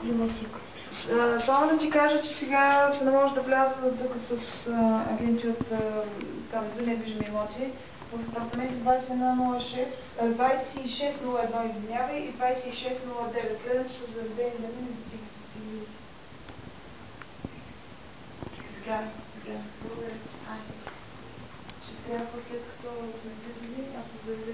Климатика. Само да ти кажа, че сега се не може да вляза тук с агенти от там за недвижими имоти. В апартаменти 2106, 2601, извинявай, и 2609. Гледам, че са заведени да не бутики с си. Така, благодаря. Ще трябва след като сме влизали, аз се заведем.